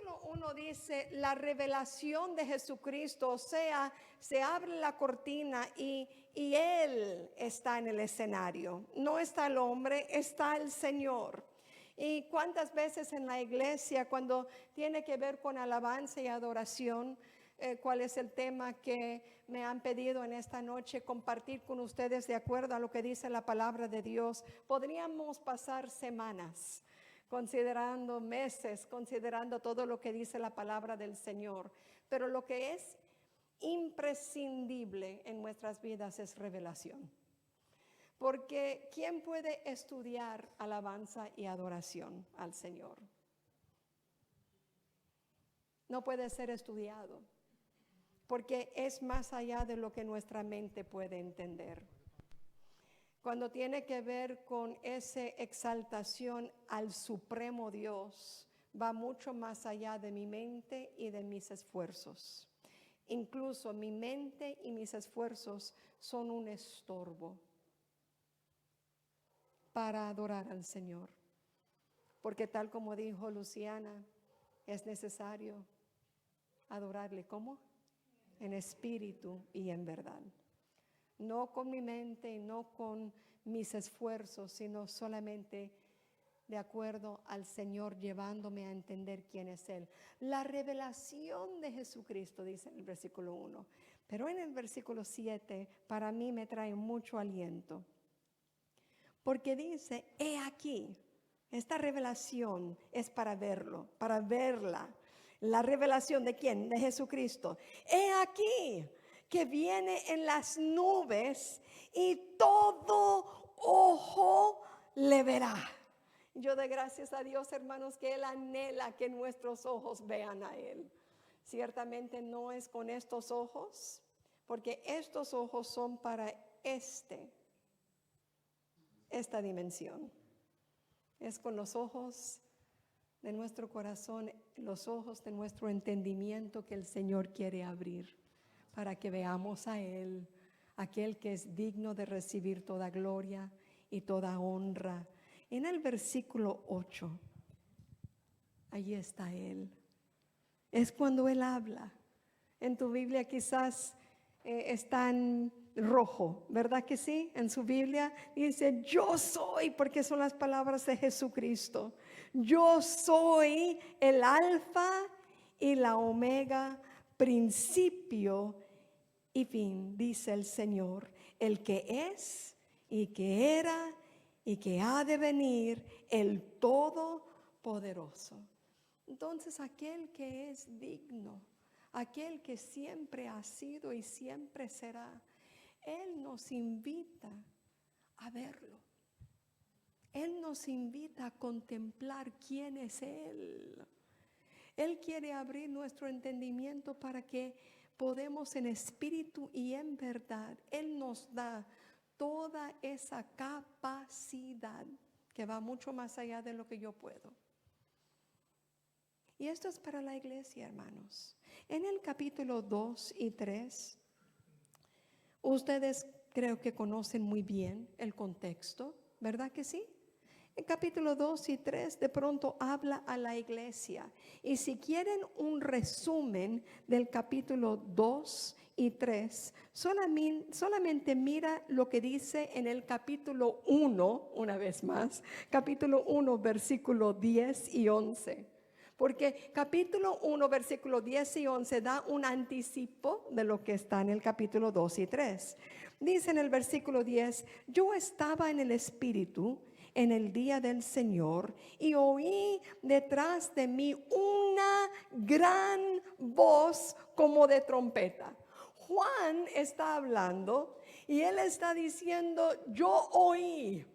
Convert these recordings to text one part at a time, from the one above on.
versículo 1 dice, la revelación de Jesucristo, o sea, se abre la cortina y Él está en el escenario. No está el hombre, está el Señor. Y cuántas veces en la iglesia, cuando tiene que ver con alabanza y adoración, cuál es el tema que me han pedido en esta noche compartir con ustedes de acuerdo a lo que dice la palabra de Dios. Podríamos pasar semanas considerando, meses considerando todo lo que dice la palabra del Señor, pero lo que es imprescindible en nuestras vidas es revelación. Porque ¿quién puede estudiar alabanza y adoración al Señor? No puede ser estudiado, porque es más allá de lo que nuestra mente puede entender. Cuando tiene que ver con esa exaltación al supremo Dios, va mucho más allá de mi mente y de mis esfuerzos. Incluso mi mente y mis esfuerzos son un estorbo para adorar al Señor. Porque tal como dijo Luciana, es necesario adorarle. ¿Cómo? En espíritu y en verdad. No con mi mente y no con mis esfuerzos, sino solamente de acuerdo al Señor, llevándome a entender quién es Él. La revelación de Jesucristo, dice en el versículo 1. Pero en el versículo 7, para mí me trae mucho aliento. Porque dice, he aquí, esta revelación es para verlo, para verla. La revelación de ¿quién? De Jesucristo. He aquí que viene en las nubes y todo ojo le verá. Yo doy gracias a Dios, hermanos, que Él anhela que nuestros ojos vean a Él. Ciertamente no es con estos ojos, porque estos ojos son para esta dimensión. Es con los ojos de nuestro corazón, los ojos de nuestro entendimiento que el Señor quiere abrir para que veamos a Él, aquel que es digno de recibir toda gloria y toda honra. En el versículo 8, allí está Él. Es cuando Él habla. En tu Biblia quizás está en rojo, ¿verdad que sí? En su Biblia dice, yo soy, porque son las palabras de Jesucristo. Yo soy el alfa y la omega, principio y fin, dice el Señor, el que es y que era y que ha de venir, el Todopoderoso. Entonces aquel que es digno, aquel que siempre ha sido y siempre será, Él nos invita a verlo. Él nos invita a contemplar quién es Él. Él quiere abrir nuestro entendimiento para que podemos en espíritu y en verdad. Él nos da toda esa capacidad que va mucho más allá de lo que yo puedo. Y esto es para la iglesia, hermanos. En el capítulo 2 y 3, ustedes creo que conocen muy bien el contexto, ¿verdad que sí? En capítulo 2 y 3 de pronto habla a la iglesia. Y si quieren un resumen del capítulo 2 y 3, solamente mira lo que dice en el capítulo 1, una vez más, capítulo 1, versículo 10 y 11. Porque capítulo 1, versículo 10 y 11 da un anticipo de lo que está en el capítulo 2 y 3. Dice en el versículo 10, yo estaba en el Espíritu en el día del Señor y oí detrás de mí una gran voz como de trompeta. Juan está hablando y él está diciendo, yo oí.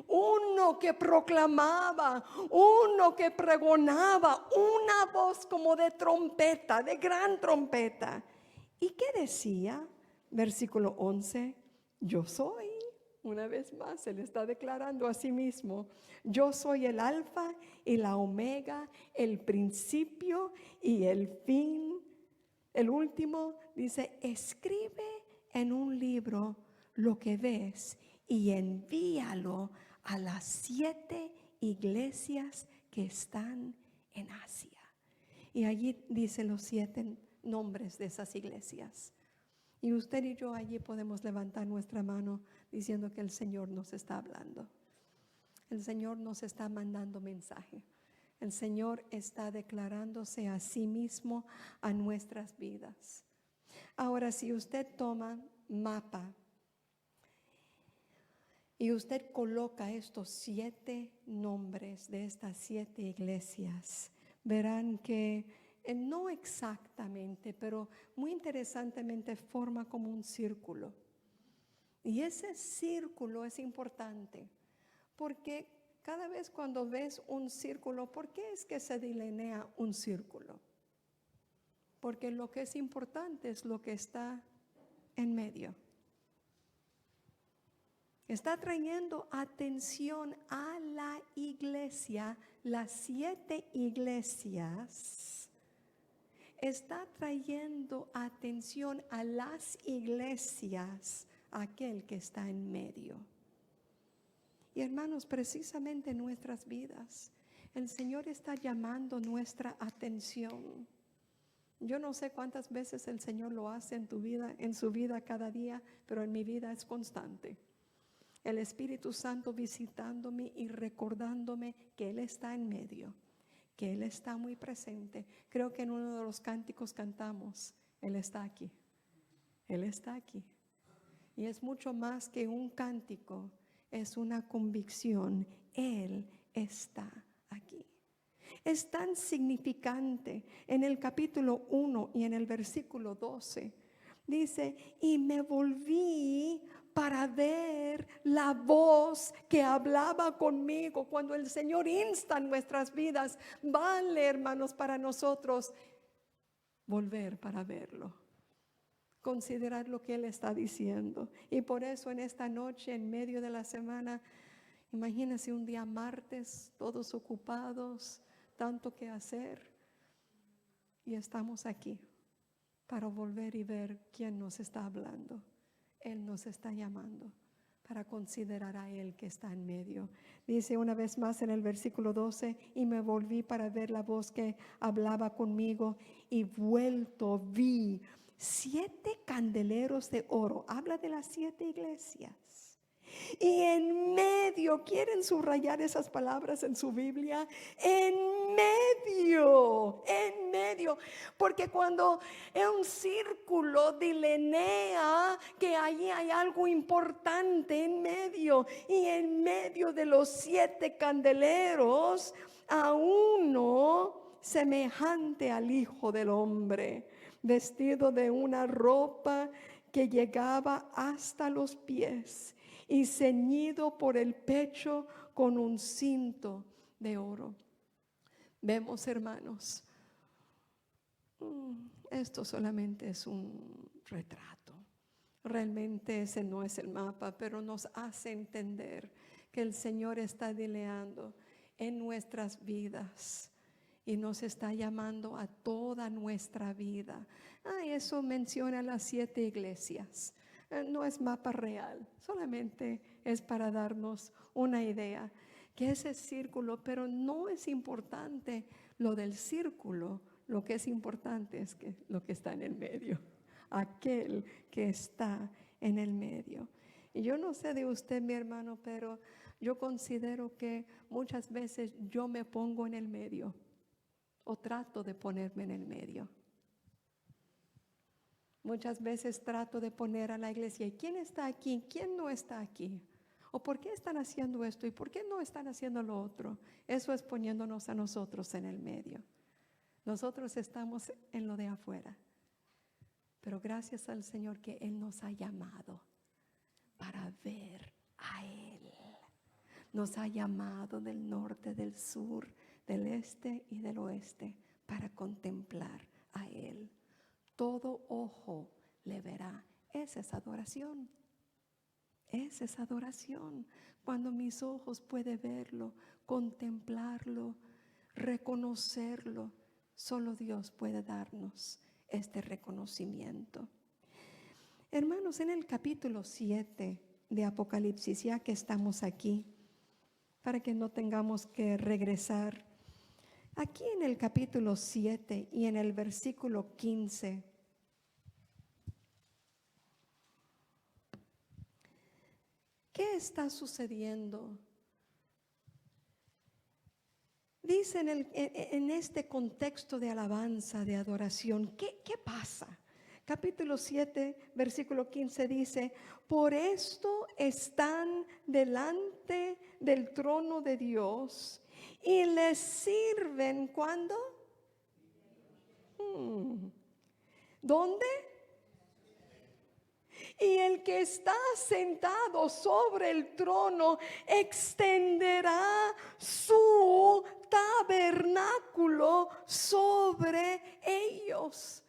Uno que proclamaba, uno que pregonaba, una voz como de trompeta, de gran trompeta. ¿Y qué decía? Versículo 11, yo soy. Una vez más, él está declarando a sí mismo, yo soy el alfa y la omega, el principio y el fin. El último dice, escribe en un libro lo que ves y envíalo a las 7 iglesias que están en Asia. Y allí dice los 7 nombres de esas iglesias. Y usted y yo allí podemos levantar nuestra mano diciendo que el Señor nos está hablando. El Señor nos está mandando mensaje. El Señor está declarándose a sí mismo a nuestras vidas. Ahora, si usted toma mapa y usted coloca estos 7 nombres de estas 7 iglesias, verán que no exactamente, pero muy interesantemente forma como un círculo. Y ese círculo es importante porque cada vez cuando ves un círculo, ¿por qué es que se delinea un círculo? Porque lo que es importante es lo que está en medio. Está trayendo atención a la iglesia, las 7 iglesias. Está trayendo atención a las iglesias, aquel que está en medio. Y hermanos, precisamente en nuestras vidas, el Señor está llamando nuestra atención. Yo no sé cuántas veces el Señor lo hace en tu vida, en su vida cada día, pero en mi vida es constante. El Espíritu Santo visitándome y recordándome que Él está en medio, que Él está muy presente. Creo que en uno de los cánticos cantamos, Él está aquí, Él está aquí. Y es mucho más que un cántico, es una convicción, Él está aquí. Es tan significante. En el capítulo 1 y en el versículo 12 dice, y me volví para ver la voz que hablaba conmigo. Cuando el Señor insta en nuestras vidas, vale, hermanos, para nosotros volver para verlo, considerar lo que Él está diciendo. Y por eso en esta noche, en medio de la semana, imagínense un día martes, todos ocupados, tanto que hacer, y estamos aquí para volver y ver quién nos está hablando. Él nos está llamando para considerar a Él que está en medio. Dice una vez más en el versículo 12, y me volví para ver la voz que hablaba conmigo, y vuelto vi 7 candeleros de oro. Habla de las 7 iglesias. Y en medio, ¿quieren subrayar esas palabras en su Biblia? En medio, porque cuando es un círculo delinea que allí hay algo importante en medio, y en medio de los 7 candeleros, a uno semejante al Hijo del Hombre, vestido de una ropa que llegaba hasta los pies, y ceñido por el pecho con un cinto de oro. Vemos, hermanos, esto solamente es un retrato. Realmente ese no es el mapa, pero nos hace entender que el Señor está delineando en nuestras vidas y nos está llamando a toda nuestra vida. Eso menciona las 7 iglesias. No es mapa real, solamente es para darnos una idea que ese círculo, pero no es importante lo del círculo, lo que es importante es que lo que está en el medio, aquel que está en el medio. Y yo no sé de usted, mi hermano, pero yo considero que muchas veces yo me pongo en el medio o trato de ponerme en el medio. Muchas veces trato de poner a la iglesia, ¿y quién está aquí? ¿Quién no está aquí? ¿O por qué están haciendo esto? ¿Y por qué no están haciendo lo otro? Eso es poniéndonos a nosotros en el medio. Nosotros estamos en lo de afuera. Pero gracias al Señor que Él nos ha llamado para ver a Él. Nos ha llamado del norte, del sur, del este y del oeste para contemplar a Él. Todo ojo le verá. Esa es adoración. Esa es adoración. Cuando mis ojos pueden verlo, contemplarlo, reconocerlo, solo Dios puede darnos este reconocimiento. Hermanos, en el capítulo 7 de Apocalipsis, ya que estamos aquí, para que no tengamos que regresar, Aquí en el capítulo 7 y en el versículo 15, ¿qué está sucediendo? Dice en este contexto de alabanza, de adoración, ¿qué pasa? Capítulo 7, versículo 15 dice: por esto están delante del trono de Dios y les sirven, ¿cuándo? ¿Dónde? Y el que está sentado sobre el trono extenderá su tabernáculo sobre ellos.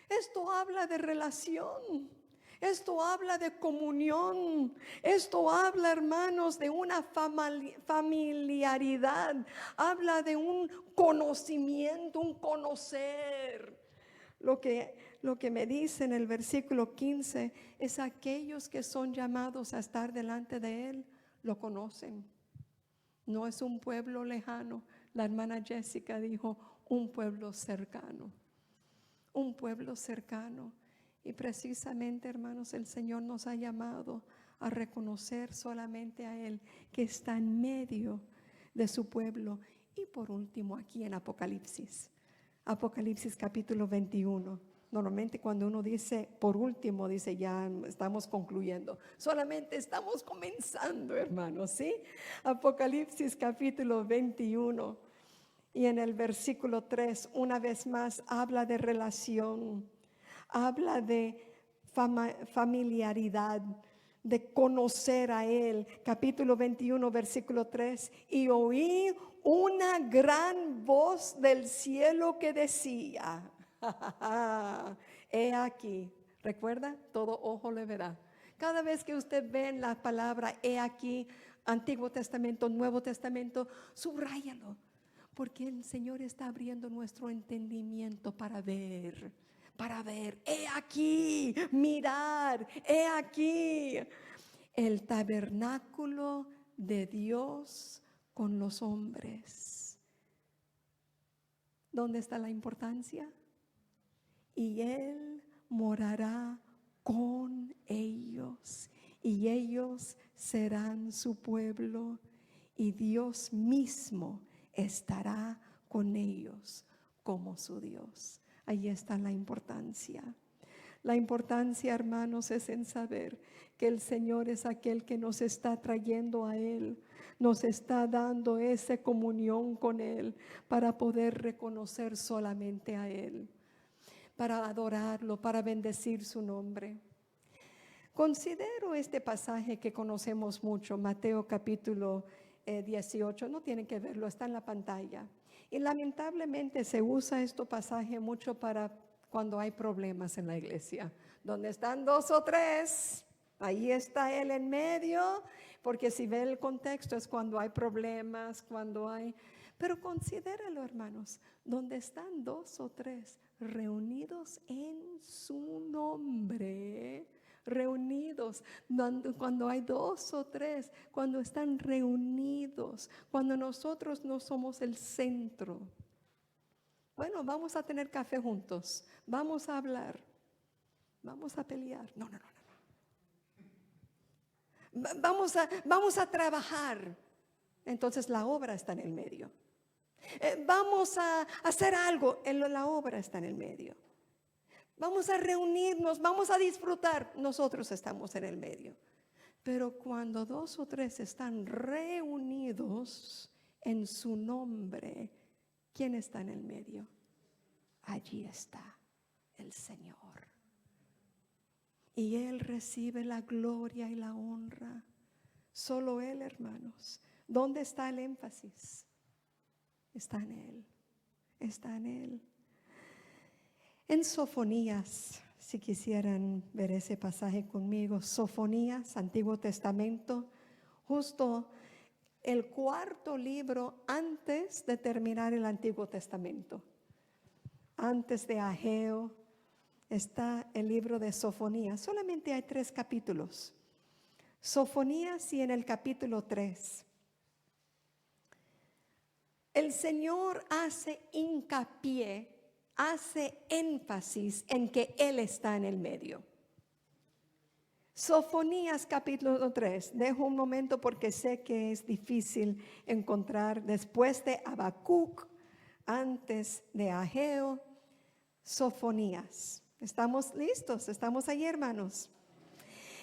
Esto habla de relación. Esto habla de comunión. Esto habla, hermanos, de una familiaridad. Habla de un conocimiento, un conocer. Lo que me dice en el versículo 15 es: aquellos que son llamados a estar delante de Él lo conocen. No es un pueblo lejano. La hermana Jessica dijo: un pueblo cercano. Un pueblo cercano. Y precisamente, hermanos, el Señor nos ha llamado a reconocer solamente a Él, que está en medio de su pueblo. Y por último, aquí en Apocalipsis capítulo 21. Normalmente cuando uno dice por último, dice ya estamos concluyendo. Solamente estamos comenzando, hermanos, ¿sí? Apocalipsis capítulo 21 y en el versículo 3 una vez más habla de relación, habla de familiaridad, de conocer a Él. Capítulo 21, versículo 3: y oí una gran voz del cielo que decía: he aquí. ¿Recuerda? Todo ojo le verá. Cada vez que usted ve la palabra he aquí, Antiguo Testamento, Nuevo Testamento, subráyalo, porque el Señor está abriendo nuestro entendimiento para ver, he aquí, mirar, he aquí el tabernáculo de Dios con los hombres. ¿Dónde está la importancia? Y Él morará con ellos, y ellos serán su pueblo, y Dios mismo estará con ellos como su Dios. Ahí está la importancia. La importancia, hermanos, es en saber que el Señor es aquel que nos está trayendo a Él, nos está dando esa comunión con Él para poder reconocer solamente a Él, para adorarlo, para bendecir su nombre. Considero este pasaje que conocemos mucho, Mateo capítulo 18, no tienen que verlo, está en la pantalla. Y lamentablemente se usa este pasaje mucho para cuando hay problemas en la iglesia. Donde están dos o tres, ahí está Él en medio, porque si ve el contexto es cuando hay problemas, Pero considéralo, hermanos, donde están dos o tres reunidos en su nombre, reunidos, cuando hay dos o tres, cuando están reunidos, cuando nosotros no somos el centro. Bueno, vamos a tener café juntos, vamos a hablar, vamos a pelear. No. Vamos a trabajar. Entonces la obra está en el medio. Vamos a hacer algo, la obra está en el medio. Vamos a reunirnos, vamos a disfrutar, nosotros estamos en el medio. Pero cuando dos o tres están reunidos en su nombre, ¿quién está en el medio? Allí está el Señor. Y Él recibe la gloria y la honra. Solo Él, hermanos. ¿Dónde está el énfasis? Está en Él. Está en Él. En Sofonías, si quisieran ver ese pasaje conmigo, Sofonías, Antiguo Testamento, justo el cuarto libro antes de terminar el Antiguo Testamento. Antes de Ageo está el libro de Sofonías. Solamente hay 3 capítulos. Sofonías, y en el capítulo 3 el Señor hace hincapié, hace énfasis en que Él está en el medio. Sofonías capítulo 3, dejo un momento porque sé que es difícil encontrar después de Habacuc, antes de Ageo, Sofonías. ¿Estamos listos? ¿Estamos ahí, hermanos?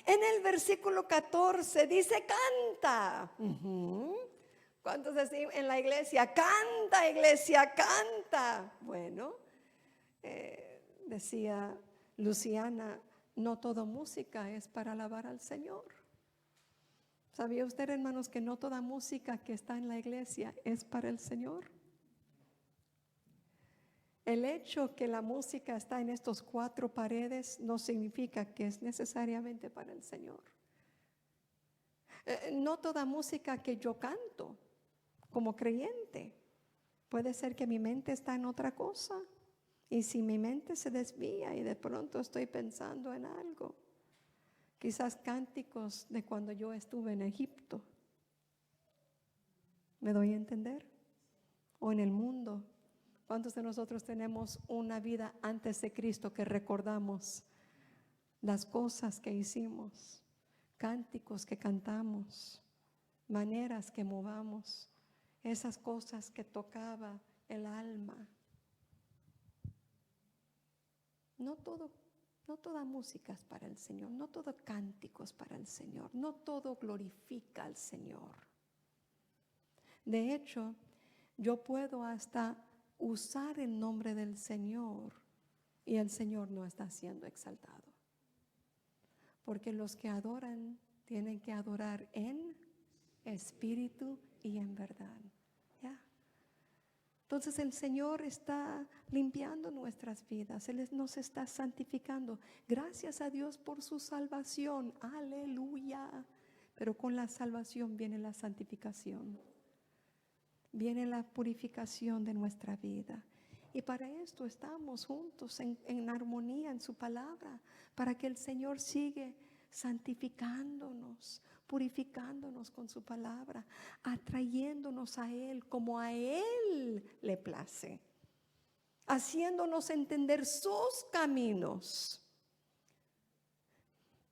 En el versículo 14 dice, canta. ¿Cuántos decimos en la iglesia? Canta, iglesia, canta. Bueno, decía Luciana, no toda música es para alabar al Señor. ¿Sabía usted, hermanos, que no toda música que está en la iglesia es para el Señor? El hecho que la música está en estos 4 paredes no significa que es necesariamente para el Señor. No toda música que yo canto como creyente, puede ser que mi mente está en otra cosa. Y si mi mente se desvía y de pronto estoy pensando en algo, quizás cánticos de cuando yo estuve en Egipto, ¿me doy a entender? O en el mundo. ¿Cuántos de nosotros tenemos una vida antes de Cristo que recordamos las cosas que hicimos, cánticos que cantamos, maneras que movamos, esas cosas que tocaba el alma? No toda música es para el Señor, no todo cántico es para el Señor, no todo glorifica al Señor. De hecho, yo puedo hasta usar el nombre del Señor y el Señor no está siendo exaltado. Porque los que adoran tienen que adorar en espíritu y en verdad. ¿Ya? Entonces el Señor está limpiando nuestras vidas, Él nos está santificando. Gracias a Dios por su salvación, aleluya. Pero con la salvación viene la santificación, viene la purificación de nuestra vida. Y para esto estamos juntos en armonía en su palabra, para que el Señor sigue santificándonos, purificándonos con su palabra, atrayéndonos a Él como a Él le place, haciéndonos entender sus caminos.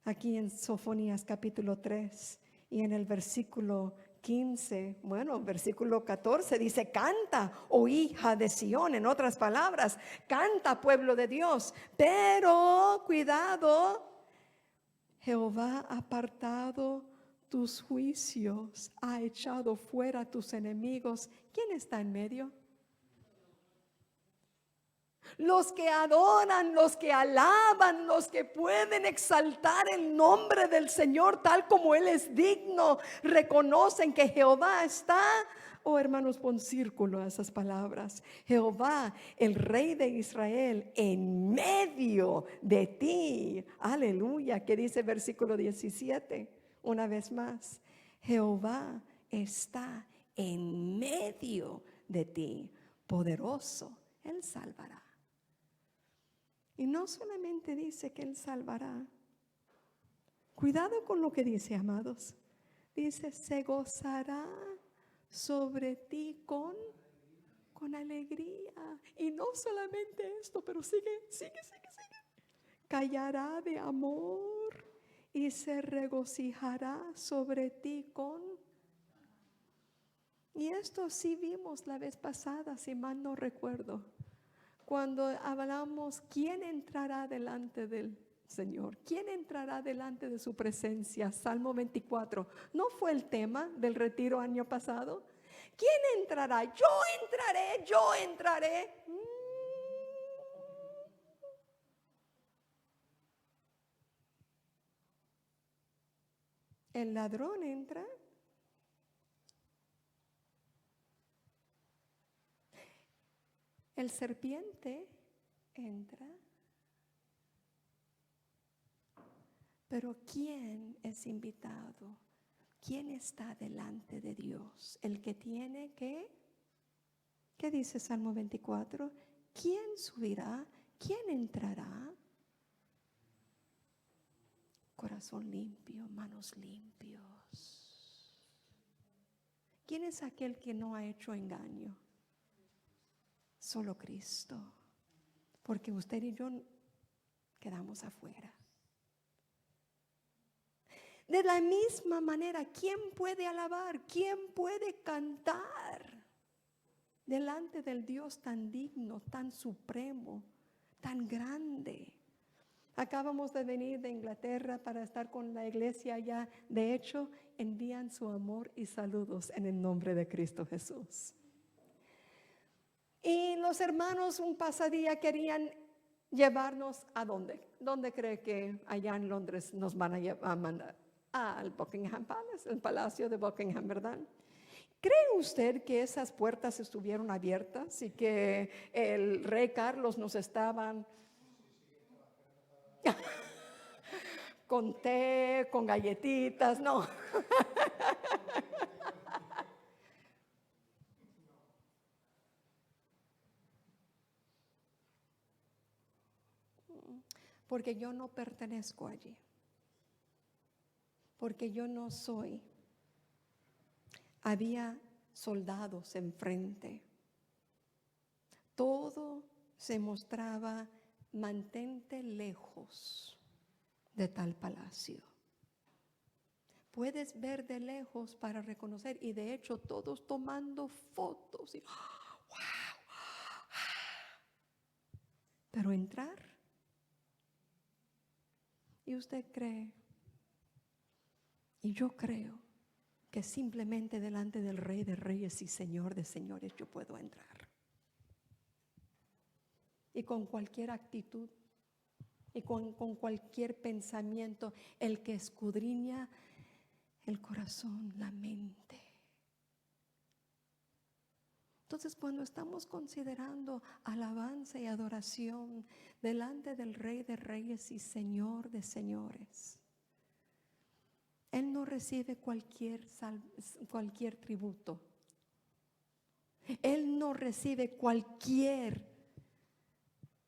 Aquí en Sofonías capítulo 3 y en el versículo 15, versículo 14 dice, canta, oh hija de Sión, en otras palabras, canta, pueblo de Dios, pero cuidado, Jehová ha apartado tus juicios, ha echado fuera tus enemigos. ¿Quién está en medio? Los que adoran, los que alaban, los que pueden exaltar el nombre del Señor tal como Él es digno, reconocen que Jehová está. Oh, hermanos, pon círculo a esas palabras. Jehová, el Rey de Israel, en medio de ti. Aleluya, que dice versículo 17, una vez más. Jehová está en medio de ti, poderoso, Él salvará. Y no solamente dice que Él salvará. Cuidado con lo que dice, amados. Dice, se gozará sobre ti con alegría. Y no solamente esto, pero sigue. Callará de amor y se regocijará sobre ti con. Y esto sí vimos la vez pasada, si mal no recuerdo. Cuando hablamos, ¿quién entrará delante del Señor? ¿Quién entrará delante de su presencia? Salmo 24. ¿No fue el tema del retiro año pasado? ¿Quién entrará? Yo entraré. El ladrón entra. El serpiente entra. Pero ¿quién es invitado? ¿Quién está delante de Dios? El que tiene que, ¿qué dice Salmo 24? ¿Quién subirá? ¿Quién entrará? Corazón limpio, manos limpios. ¿Quién es aquel que no ha hecho engaño? Solo Cristo. Porque usted y yo quedamos afuera. De la misma manera, ¿quién puede alabar? ¿Quién puede cantar delante del Dios tan digno, tan supremo, tan grande? Acabamos de venir de Inglaterra para estar con la iglesia allá. De hecho, envían su amor y saludos en el nombre de Cristo Jesús. Y los hermanos un pasadía querían llevarnos ¿a dónde? ¿Dónde cree que allá en Londres nos van a mandar? Al Buckingham Palace, el Palacio de Buckingham, ¿verdad? ¿Cree usted que esas puertas estuvieron abiertas y que el rey Carlos nos estaban con té, con galletitas? No. Porque yo no pertenezco allí. Porque yo no soy. Había soldados enfrente. Todo se mostraba: mantente lejos de tal palacio. Puedes ver de lejos para reconocer, y de hecho todos tomando fotos. Y, wow. Pero entrar, y usted cree, y yo creo, que simplemente delante del Rey de Reyes y Señor de Señores yo puedo entrar. Y con cualquier actitud y con cualquier pensamiento, el que escudriña el corazón, la mente. Entonces, cuando estamos considerando alabanza y adoración delante del Rey de Reyes y Señor de Señores, Él no recibe cualquier tributo. Él no recibe cualquier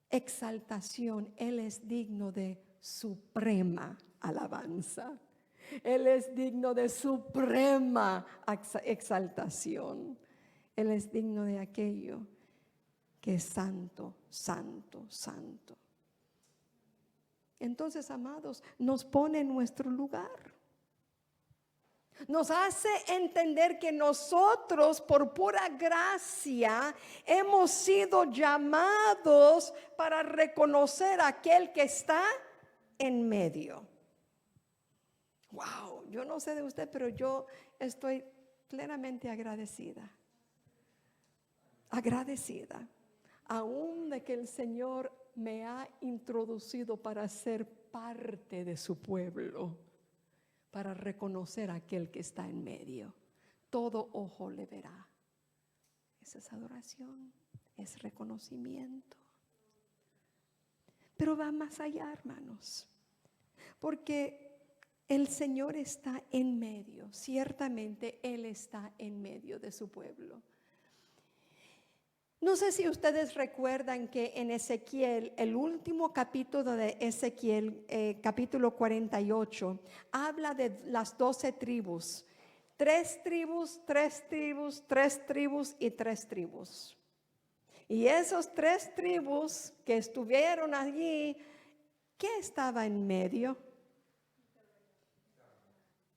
exaltación. Él es digno de suprema alabanza. Él es digno de suprema exaltación. Él es digno de aquello que es santo, santo, santo. Entonces, amados, nos pone en nuestro lugar. Nos hace entender que nosotros, por pura gracia, hemos sido llamados para reconocer a aquel que está en medio. Wow, yo no sé de usted, pero yo estoy plenamente agradecida. Agradecida, aún de que el Señor me ha introducido para ser parte de su pueblo, para reconocer a aquel que está en medio. Todo ojo le verá. Esa es adoración, es reconocimiento. Pero va más allá, hermanos, porque el Señor está en medio. Ciertamente Él está en medio de su pueblo. No sé si ustedes recuerdan que en Ezequiel, el último capítulo de Ezequiel, capítulo 48, habla de las 12 tribus. 3 tribus, 3 tribus, 3 tribus y 3 tribus. Y esos 3 tribus que estuvieron allí, ¿qué estaba en medio?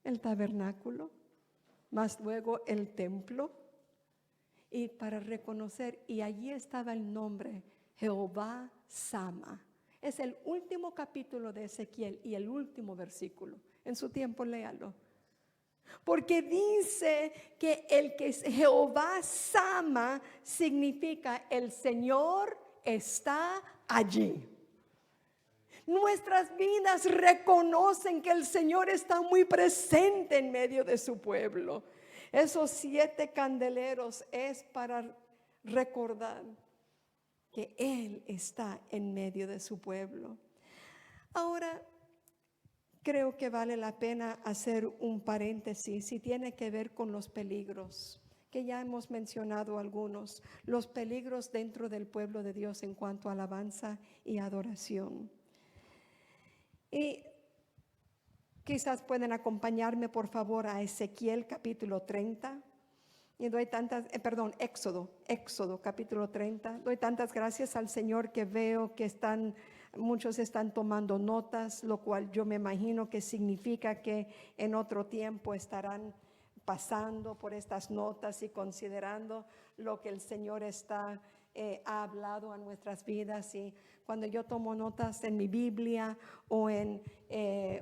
El tabernáculo, más luego el templo. Y para reconocer, y allí estaba el nombre Jehová Sama. Es el último capítulo de Ezequiel y el último versículo. En su tiempo léalo. Porque dice que el que es Jehová Sama significa el Señor está allí. Nuestras vidas reconocen que el Señor está muy presente en medio de su pueblo. Esos 7 candeleros es para recordar que Él está en medio de su pueblo. Ahora, creo que vale la pena hacer un paréntesis y tiene que ver con los peligros, que ya hemos mencionado algunos, los peligros dentro del pueblo de Dios en cuanto a alabanza y adoración. Y quizás pueden acompañarme por favor a Ezequiel capítulo 30. Y doy tantas, Éxodo capítulo 30. Doy tantas gracias al Señor que veo que muchos están tomando notas, lo cual yo me imagino que significa que en otro tiempo estarán pasando por estas notas y considerando lo que el Señor ha hablado a nuestras vidas. Y cuando yo tomo notas en mi Biblia o en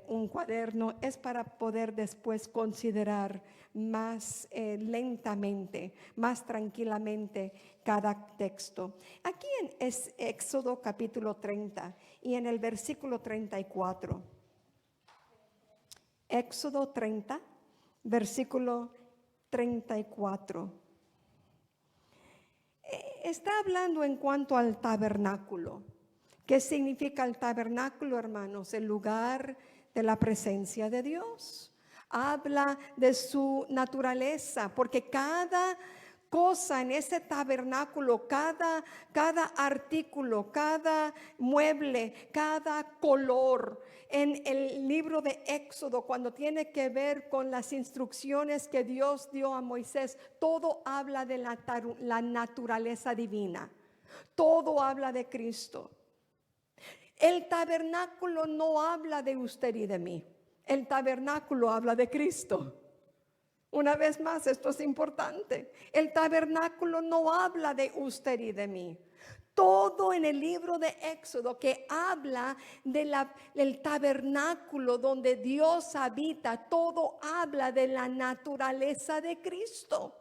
un cuaderno, es para poder después considerar más lentamente, más tranquilamente cada texto. Aquí es Éxodo capítulo 30 y en el versículo 34. Éxodo 30, versículo 34. Está hablando en cuanto al tabernáculo. ¿Qué significa el tabernáculo, hermanos? El lugar de la presencia de Dios. Habla de su naturaleza, porque cada cosa en ese tabernáculo, cada artículo, cada mueble, cada color, en el libro de Éxodo, cuando tiene que ver con las instrucciones que Dios dio a Moisés, todo habla de la naturaleza divina, todo habla de Cristo. El tabernáculo no habla de usted y de mí, el tabernáculo habla de Cristo. Una vez más, esto es importante. El tabernáculo no habla de usted y de mí. Todo en el libro de Éxodo que habla del tabernáculo donde Dios habita, todo habla de la naturaleza de Cristo.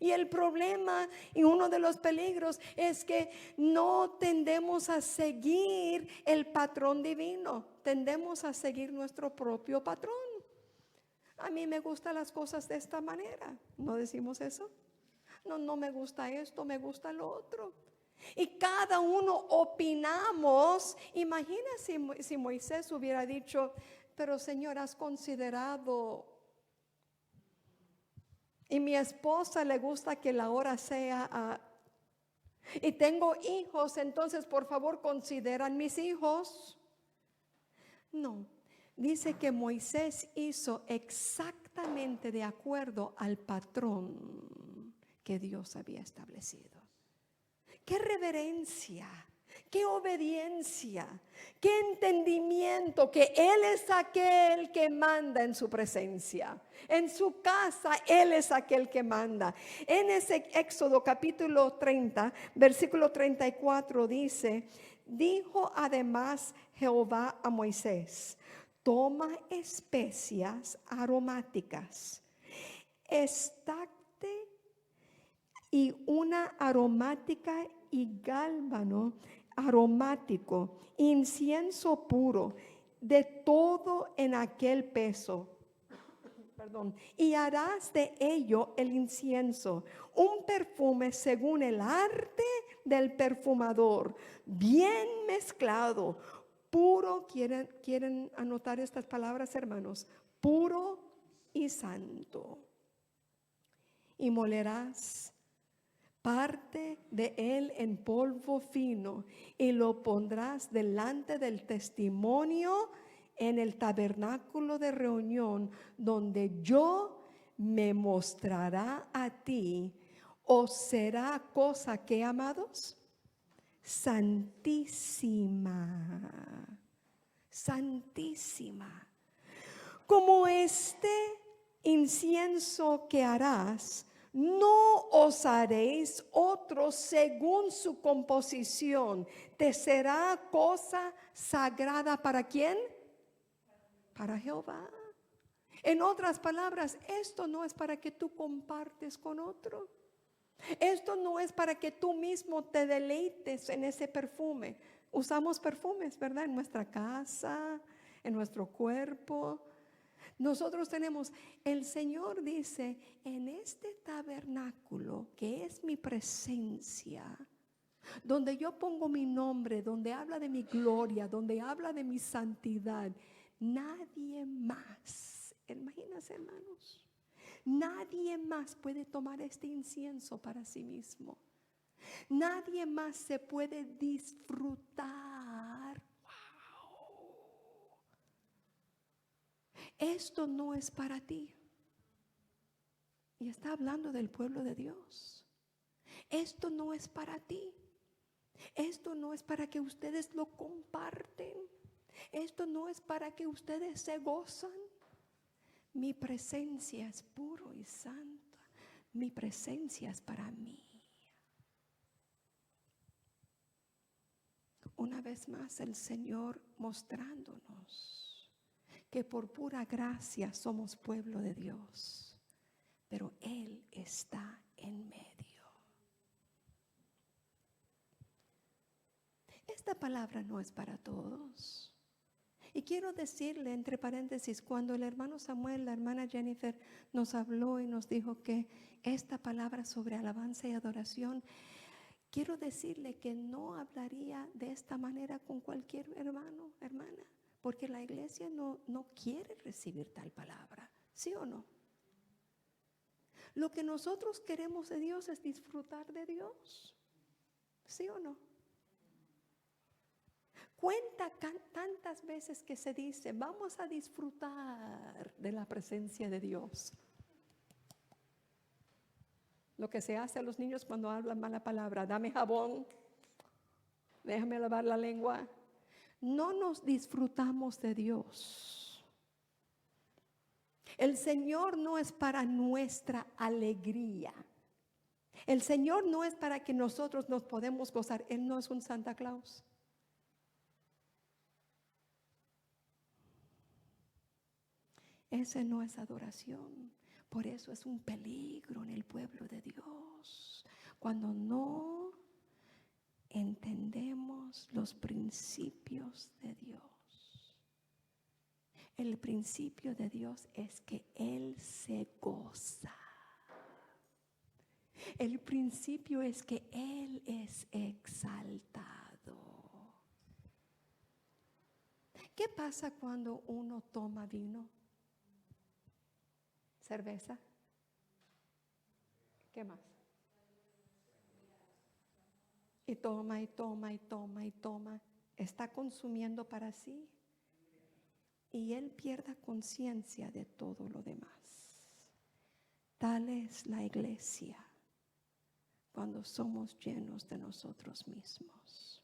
Y el problema y uno de los peligros es que no tendemos a seguir el patrón divino, tendemos a seguir nuestro propio patrón. A mí me gustan las cosas de esta manera. ¿No decimos eso? No me gusta esto, me gusta lo otro. Y cada uno opinamos. Imagina si Moisés hubiera dicho, pero Señor, has considerado, y mi esposa le gusta que la hora sea, y tengo hijos, entonces por favor consideran mis hijos. No. Dice que Moisés hizo exactamente de acuerdo al patrón que Dios había establecido. ¡Qué reverencia! ¡Qué obediencia! ¡Qué entendimiento! Que Él es aquel que manda en su presencia. En su casa Él es aquel que manda. En ese Éxodo capítulo 30, versículo 34 dice, dijo además Jehová a Moisés, toma especias aromáticas, estacte y una aromática y gálbano aromático, incienso puro, de todo en aquel peso. Y harás de ello el incienso, un perfume según el arte del perfumador, bien mezclado, puro. ¿Quieren anotar estas palabras, hermanos? Puro y santo. Y molerás parte de él en polvo fino y lo pondrás delante del testimonio en el tabernáculo de reunión, donde yo me mostrará a ti. ¿Os será cosa que, amados? Santísima, santísima. Como este incienso que harás, no os haréis otro según su composición. Te será cosa sagrada. ¿Para quién? Para Jehová. En otras palabras, esto no es para que tú compartes con otro. Esto no es para que tú mismo te deleites en ese perfume. Usamos perfumes, ¿verdad? En nuestra casa, en nuestro cuerpo. Nosotros tenemos, el Señor dice, en este tabernáculo que es mi presencia, donde yo pongo mi nombre, donde habla de mi gloria, donde habla de mi santidad, nadie más, imagínense, hermanos, nadie más puede tomar este incienso para sí mismo. Nadie más se puede disfrutar. Esto no es para ti. Y está hablando del pueblo de Dios. Esto no es para ti. Esto no es para que ustedes lo comparten. Esto no es para que ustedes se gozan. Mi presencia es puro y santa. Mi presencia es para mí. Una vez más el Señor mostrándonos que por pura gracia somos pueblo de Dios, pero Él está en medio. Esta palabra no es para todos. Y quiero decirle entre paréntesis, cuando el hermano Samuel, la hermana Jennifer nos habló y nos dijo que esta palabra sobre alabanza y adoración, quiero decirle que no hablaría de esta manera con cualquier hermano, hermana, porque la iglesia no quiere recibir tal palabra, ¿sí o no? Lo que nosotros queremos de Dios es disfrutar de Dios, ¿sí o no? Cuenta tantas veces que se dice, vamos a disfrutar de la presencia de Dios. Lo que se hace a los niños cuando hablan mala palabra, dame jabón, déjame lavar la lengua. No nos disfrutamos de Dios. El Señor no es para nuestra alegría. El Señor no es para que nosotros nos podamos gozar. Él no es un Santa Claus. Ese no es adoración. Por eso es un peligro en el pueblo de Dios. Cuando no entendemos los principios de Dios. El principio de Dios es que Él se goza. El principio es que Él es exaltado. ¿Qué pasa cuando uno toma vino? Cerveza. ¿Qué más? Y toma y toma y toma y toma. Está consumiendo para sí. Y él pierda conciencia de todo lo demás. Tal es la iglesia cuando somos llenos de nosotros mismos.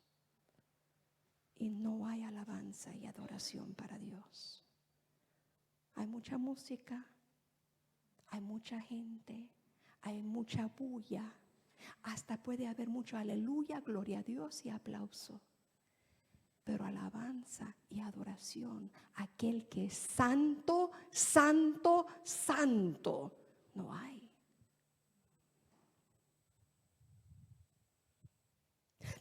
Y no hay alabanza y adoración para Dios. Hay mucha música. Hay mucha gente, hay mucha bulla, hasta puede haber mucho aleluya, gloria a Dios y aplauso. Pero alabanza y adoración, aquel que es santo, santo, santo, no hay.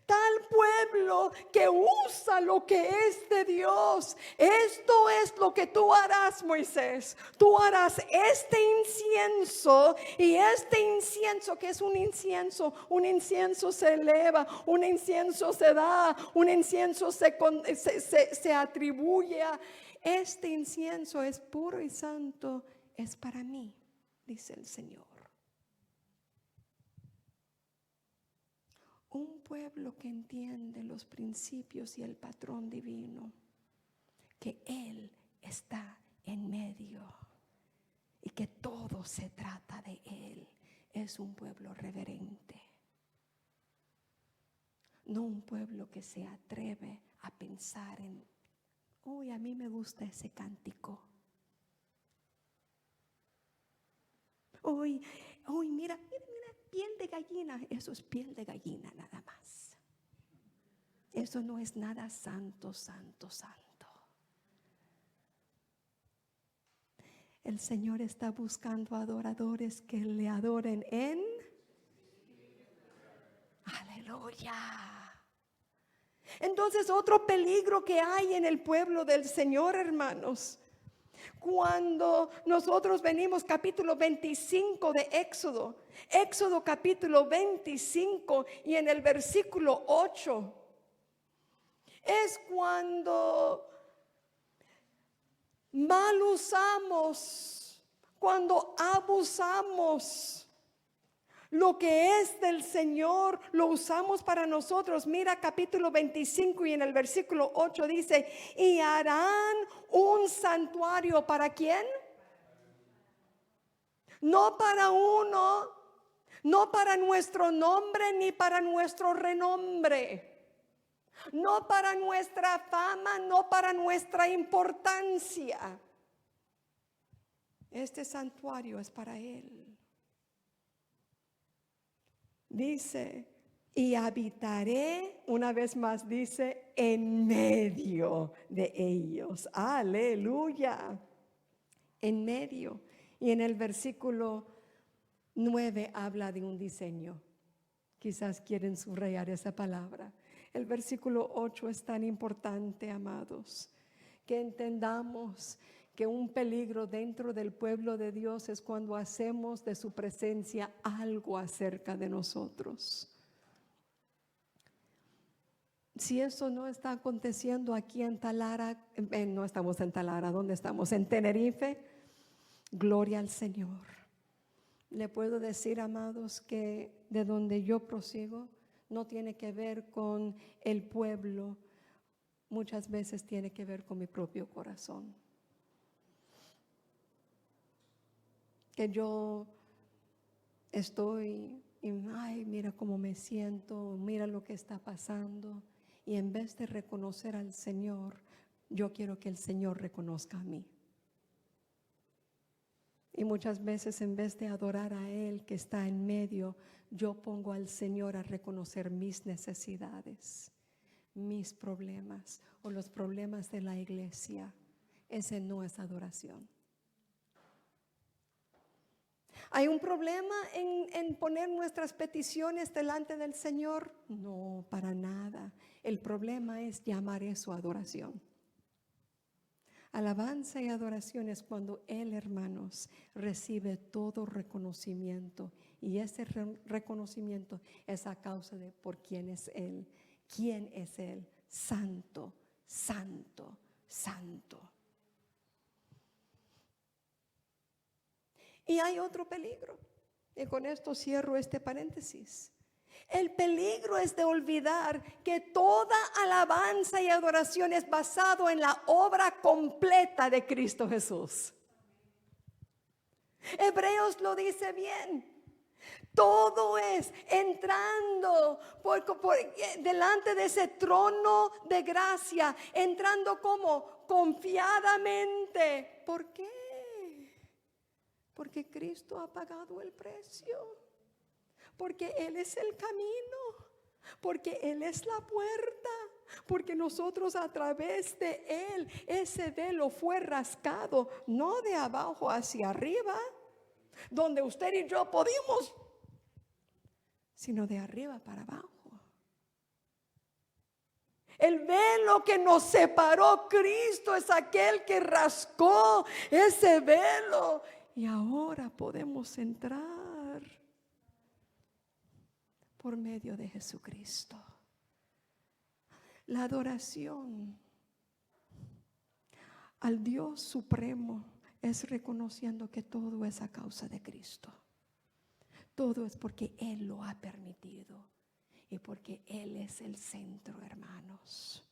Tal pueblo que usa lo que es de Dios. Esto es lo que tú harás, Moisés. Tú harás este incienso. Y este incienso, que es un incienso se eleva, un incienso se da, un incienso se atribuye a. Este incienso es puro y santo, es para mí, dice el Señor. Un pueblo que entiende los principios y el patrón divino, que Él está en medio y que todo se trata de Él, es un pueblo reverente. No un pueblo que se atreve a pensar en, uy, a mí me gusta ese cántico. Uy, mira, piel de gallina, eso es piel de gallina nada más. Eso no es nada santo, santo, santo. El Señor está buscando adoradores que le adoren en aleluya. Entonces, otro peligro que hay en el pueblo del Señor, hermanos, cuando nosotros venimos capítulo 25 de Éxodo capítulo 25 y en el versículo 8, es cuando mal usamos, cuando abusamos lo que es del Señor, lo usamos para nosotros. Mira capítulo 25 y en el versículo 8 dice, y harán un santuario, ¿para quién? no para uno, no para nuestro nombre ni para nuestro renombre, no para nuestra fama, no para nuestra importancia. Este santuario es para Él. Dice, y habitaré, una vez más dice, en medio de ellos. Aleluya. En medio. Y en el versículo 9 habla de un diseño. Quizás quieren subrayar esa palabra. El versículo 8 es tan importante, amados, que entendamos que un peligro dentro del pueblo de Dios es cuando hacemos de su presencia algo acerca de nosotros. Si eso no está aconteciendo aquí en Talara, no estamos en Talara, ¿dónde estamos? En Tenerife, gloria al Señor. Le puedo decir, amados, que de donde yo prosigo no tiene que ver con el pueblo, muchas veces tiene que ver con mi propio corazón. Que yo estoy, ay, mira cómo me siento, mira lo que está pasando. Y en vez de reconocer al Señor, yo quiero que el Señor reconozca a mí. Y muchas veces en vez de adorar a Él que está en medio, yo pongo al Señor a reconocer mis necesidades, mis problemas o los problemas de la iglesia. Ese no es adoración. ¿Hay un problema en poner nuestras peticiones delante del Señor? No, para nada. El problema es llamar eso adoración. Alabanza y adoración es cuando Él, hermanos, recibe todo reconocimiento. Y ese reconocimiento es a causa de por quién es Él. ¿Quién es Él? Santo, santo, santo. Y hay otro peligro, y con esto cierro este paréntesis. El peligro es de olvidar que toda alabanza y adoración es basado en la obra completa de Cristo Jesús. Hebreos lo dice bien. Todo es entrando delante de ese trono de gracia, entrando como confiadamente. ¿Por qué? Porque Cristo ha pagado el precio, porque Él es el camino, porque Él es la puerta, porque nosotros a través de Él, ese velo fue rascado, no de abajo hacia arriba, donde usted y yo podíamos, sino de arriba para abajo. El velo que nos separó, Cristo es aquel que rascó ese velo. Y ahora podemos entrar por medio de Jesucristo. La adoración al Dios supremo es reconociendo que todo es a causa de Cristo. Todo es porque Él lo ha permitido y porque Él es el centro, hermanos.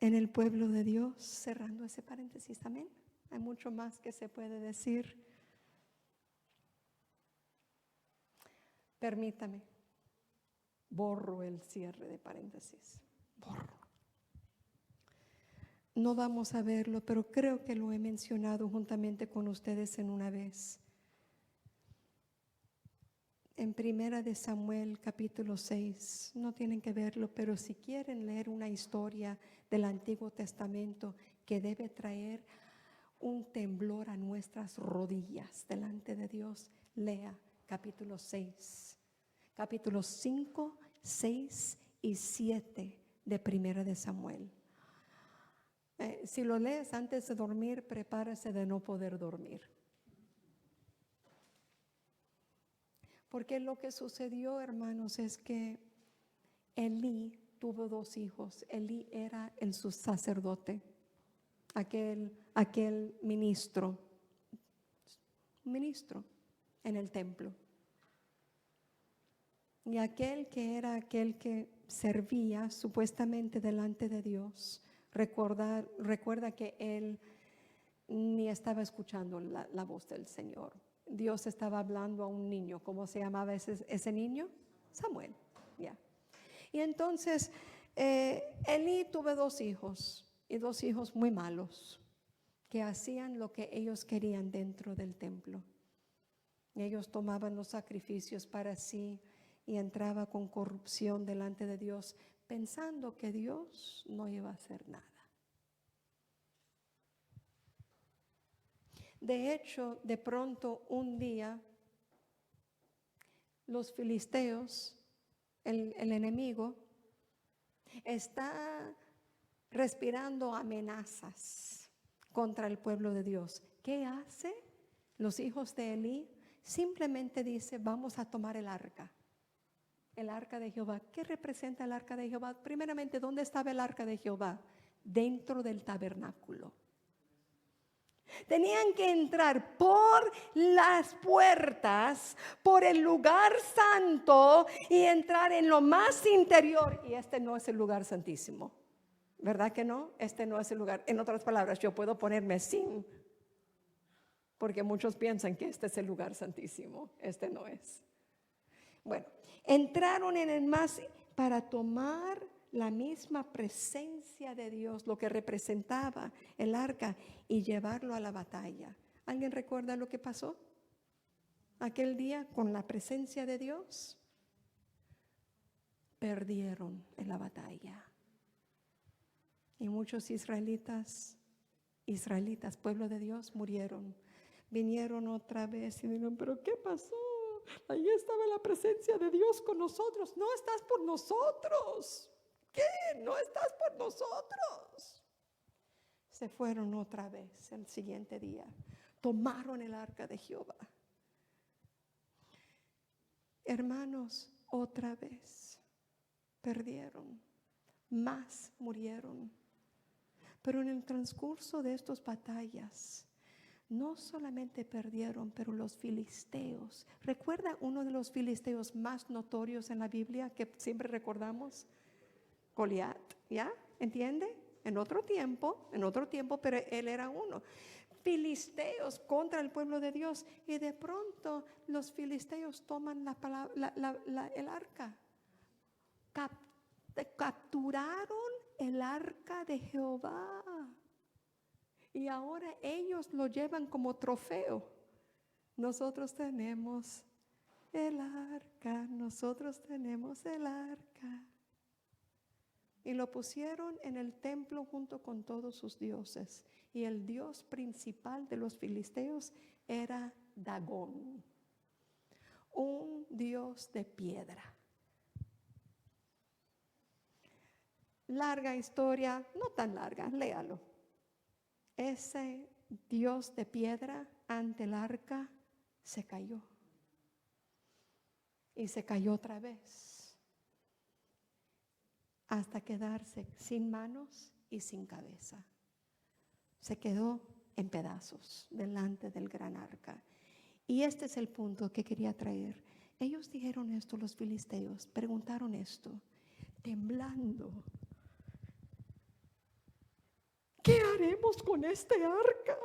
En el pueblo de Dios, cerrando ese paréntesis, amén. Hay mucho más que se puede decir. Permítame, borro el cierre de paréntesis. Borro. No vamos a verlo, pero creo que lo he mencionado juntamente con ustedes en una vez. En Primera de Samuel, capítulo 6, no tienen que verlo, pero si quieren leer una historia del Antiguo Testamento que debe traer un temblor a nuestras rodillas delante de Dios, lea capítulo 6, capítulos 5, 6 y 7 de Primera de Samuel. Si lo lees antes de dormir, prepárese de no poder dormir. Porque lo que sucedió, hermanos, es que Elí tuvo 2 hijos. Elí era el sacerdote, aquel ministro en el templo. Y aquel que servía supuestamente delante de Dios, Recuerda que él ni estaba escuchando la voz del Señor. Dios estaba hablando a un niño. ¿Cómo se llamaba ese niño? Samuel. Ya. Y entonces Elí tuvo 2 hijos, y 2 hijos muy malos, que hacían lo que ellos querían dentro del templo. Ellos tomaban los sacrificios para sí y entraba con corrupción delante de Dios, pensando que Dios no iba a hacer nada. De hecho, de pronto un día, los filisteos, el enemigo, está respirando amenazas contra el pueblo de Dios. ¿Qué hace? Los hijos de Elí simplemente dice: vamos a tomar el arca de Jehová. ¿Qué representa el arca de Jehová? Primeramente, ¿dónde estaba el arca de Jehová? Dentro del tabernáculo. Tenían que entrar por las puertas, por el lugar santo, y entrar en lo más interior. Y este no es el lugar santísimo, ¿verdad que no? Este no es el lugar. En otras palabras, yo puedo ponerme sin, porque muchos piensan que este es el lugar santísimo. Este no es. Bueno, entraron en el más para tomar la misma presencia de Dios, lo que representaba el arca, y llevarlo a la batalla. ¿Alguien recuerda lo que pasó aquel día con la presencia de Dios? Perdieron en la batalla. Y muchos israelitas, pueblo de Dios, murieron. Vinieron otra vez y dijeron: ¿pero qué pasó? Ahí estaba la presencia de Dios con nosotros. No estás por nosotros. ¿Qué? No estás por nosotros. Se fueron otra vez el siguiente día. Tomaron el arca de Jehová. Hermanos, otra vez perdieron. Más murieron. Pero en el transcurso de estas batallas, no solamente perdieron, pero los filisteos. ¿Recuerda uno de los filisteos más notorios en la Biblia que siempre recordamos? Goliat, ¿ya? ¿Entiende? En otro tiempo, pero él era uno. Filisteos contra el pueblo de Dios, y de pronto los filisteos toman el arca. Capturaron el arca de Jehová. Y ahora ellos lo llevan como trofeo. Nosotros tenemos el arca, Y lo pusieron en el templo junto con todos sus dioses. Y el dios principal de los filisteos era Dagón, un dios de piedra. Larga historia, no tan larga, léalo. Ese dios de piedra ante el arca se cayó. Y se cayó otra vez, hasta quedarse sin manos y sin cabeza. Se quedó en pedazos delante del gran arca. Y este es el punto que quería traer. Ellos dijeron esto, los filisteos, preguntaron esto, temblando: ¿qué haremos con este arca?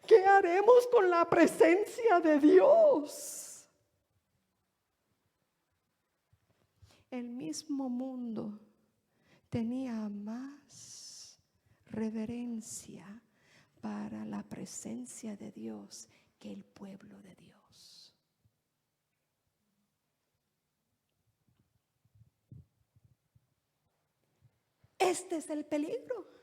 ¿Qué haremos con la presencia de Dios? El mismo mundo tenía más reverencia para la presencia de Dios que el pueblo de Dios. Este es el peligro.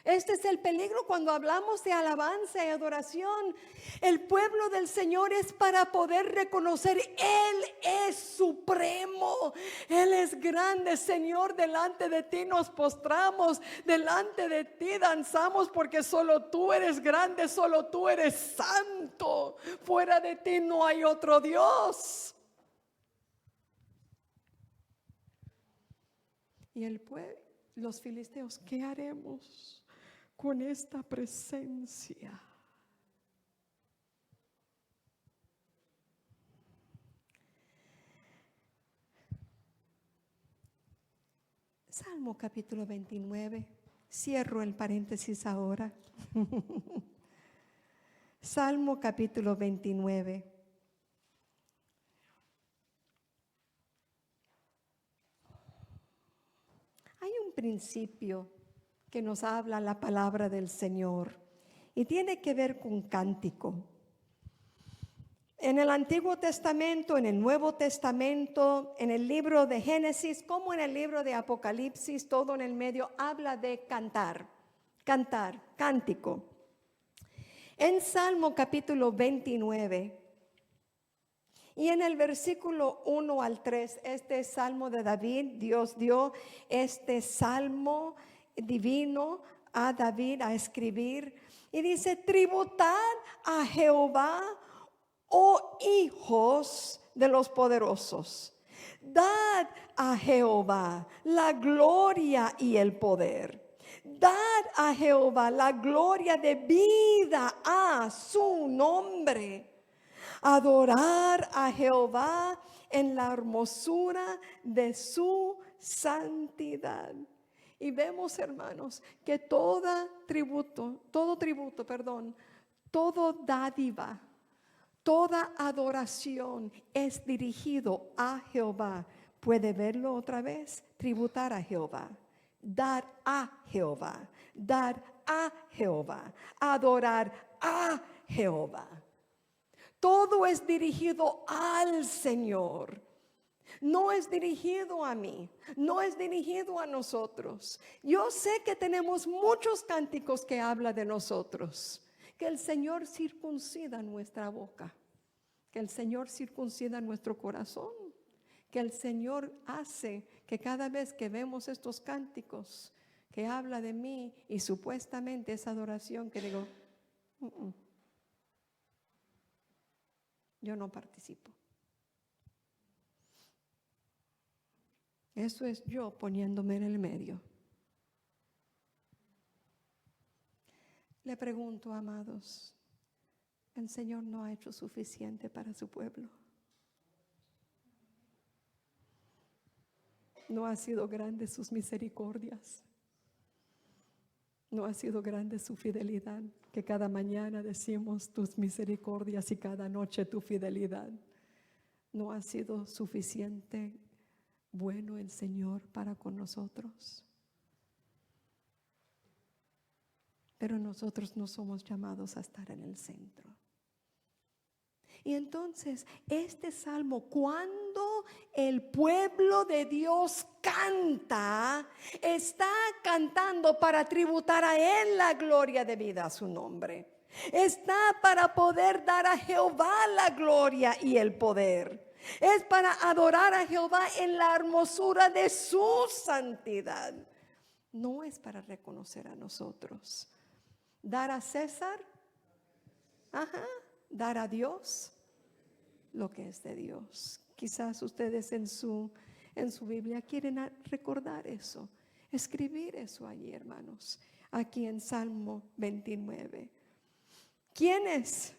Este es el peligro cuando hablamos de alabanza y adoración. El pueblo del Señor es para poder reconocer: Él es supremo, Él es grande. Señor, delante de ti nos postramos, delante de ti danzamos, porque solo tú eres grande, solo tú eres santo. Fuera de ti no hay otro Dios. Y el pueblo, los filisteos, ¿qué haremos con esta presencia? Salmo capítulo 29. Cierro el paréntesis ahora. Salmo capítulo 29. Hay un principio que nos habla la palabra del Señor y tiene que ver con cántico. En el Antiguo Testamento, en el Nuevo Testamento, en el libro de Génesis, como en el libro de Apocalipsis, todo en el medio habla de cantar, cántico. En Salmo capítulo 29 y en el versículo 1 al 3, este Salmo de David, Dios dio este Salmo divino a David a escribir y dice: tributad a Jehová, oh hijos de los poderosos, dad a Jehová la gloria y el poder. Dad a Jehová la gloria de vida a su nombre. Adorar a Jehová en la hermosura de su santidad. Y vemos, hermanos, que toda dádiva, toda adoración es dirigido a Jehová. ¿Puede verlo otra vez? Tributar a Jehová. Dar a Jehová, dar a Jehová, adorar a Jehová. Todo es dirigido al Señor. No es dirigido a mí, no es dirigido a nosotros. Yo sé que tenemos muchos cánticos que hablan de nosotros. Que el Señor circuncida nuestra boca, que el Señor circuncida nuestro corazón, que el Señor hace que cada vez que vemos estos cánticos que habla de mí y supuestamente esa adoración, que digo, yo no participo. Eso es yo poniéndome en el medio. Le pregunto, amados, ¿el Señor no ha hecho suficiente para su pueblo? ¿No ha sido grande sus misericordias? ¿No ha sido grande su fidelidad? Que cada mañana decimos tus misericordias y cada noche tu fidelidad. ¿No ha sido suficiente bueno el Señor para con nosotros? Pero nosotros no somos llamados a estar en el centro. Y entonces este salmo, cuando el pueblo de Dios canta, está cantando para tributar a Él la gloria debida a su nombre. Está para poder dar a Jehová la gloria y el poder. Es para adorar a Jehová en la hermosura de su santidad. No es para reconocer a nosotros. Dar a César, dar a Dios lo que es de Dios. Quizás ustedes en su Biblia quieren recordar eso, escribir eso allí, hermanos, aquí en Salmo 29. ¿Quiénes?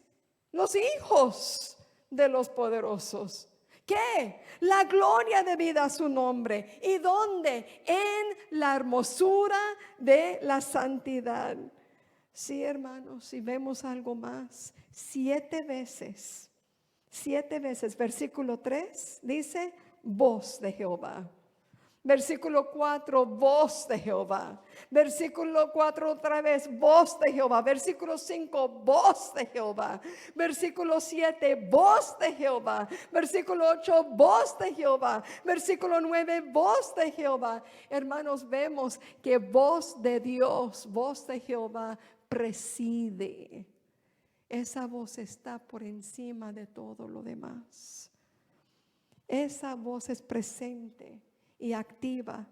Los hijos de los poderosos. ¿Qué? La gloria debida a su nombre. ¿Y dónde? En la hermosura de la santidad. Sí, hermanos, si vemos algo más, 7 veces, versículo 3 dice, voz de Jehová. Versículo 4, voz de Jehová. Versículo 4 otra vez, voz de Jehová. Versículo 5, voz de Jehová. Versículo 7, voz de Jehová. Versículo 8, voz de Jehová. Versículo 9, voz de Jehová. Hermanos, vemos que voz de Dios, voz de Jehová preside. Esa voz está por encima de todo lo demás. Esa voz es presente y activa,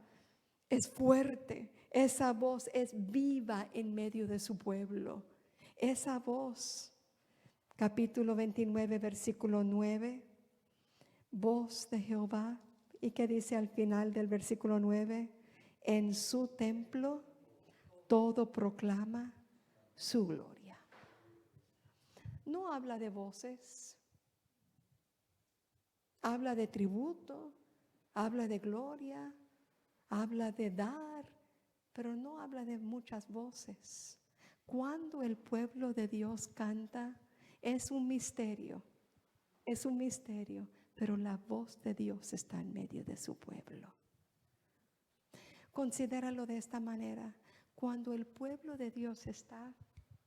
es fuerte. Esa voz es viva en medio de su pueblo. Esa voz, capítulo 29, versículo 9, voz de Jehová. ¿Y qué dice al final del versículo 9? En su templo todo proclama su gloria. No habla de voces, habla de tributo, habla de gloria, habla de dar, pero no habla de muchas voces. Cuando el pueblo de Dios canta, es un misterio, pero la voz de Dios está en medio de su pueblo. Considéralo de esta manera: cuando el pueblo de Dios está,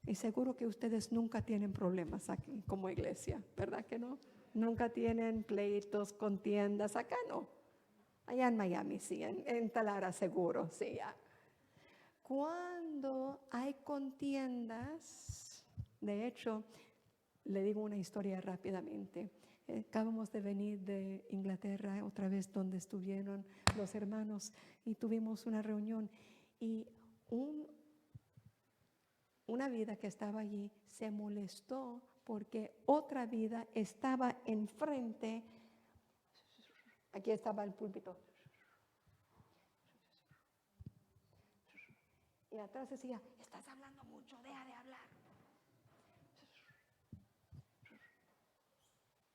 y seguro que ustedes nunca tienen problemas aquí como iglesia, ¿verdad que no? Nunca tienen pleitos, contiendas, acá no. Allá en Miami sí, en Talara seguro, sí. Ya. Cuando hay contiendas, de hecho, le digo una historia rápidamente. Acabamos de venir de Inglaterra, otra vez donde estuvieron los hermanos, y tuvimos una reunión, y una vida que estaba allí se molestó porque otra vida estaba enfrente. Aquí estaba el púlpito. Y atrás decía: estás hablando mucho, deja de hablar.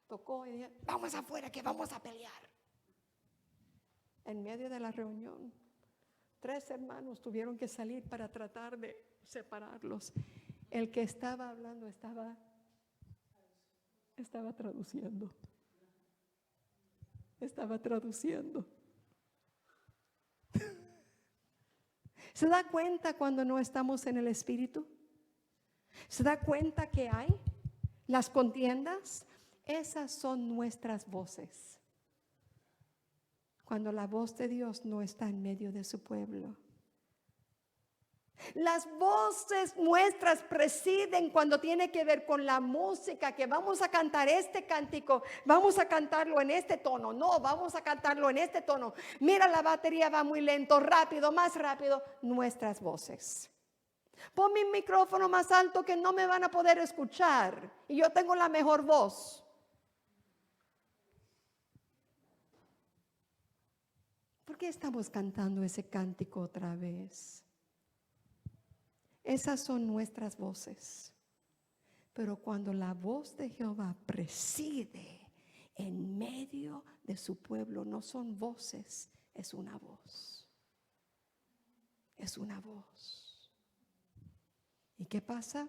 Tocó y dije: vamos afuera que vamos a pelear. En medio de la reunión, 3 hermanos tuvieron que salir para tratar de separarlos. El que estaba hablando estaba traduciendo. Estaba traduciendo. ¿Se da cuenta cuando no estamos en el Espíritu? ¿Se da cuenta que hay las contiendas? Esas son nuestras voces. Cuando la voz de Dios no está en medio de su pueblo. Las voces nuestras presiden cuando tiene que ver con la música, que vamos a cantar este cántico, vamos a cantarlo en este tono, no, vamos a cantarlo en este tono. Mira, la batería va muy lento, rápido, más rápido. Nuestras voces. Pon mi micrófono más alto que no me van a poder escuchar y yo tengo la mejor voz. ¿Por qué estamos cantando ese cántico otra vez? Esas son nuestras voces. Pero cuando la voz de Jehová preside en medio de su pueblo, no son voces, es una voz. Es una voz. ¿Y qué pasa?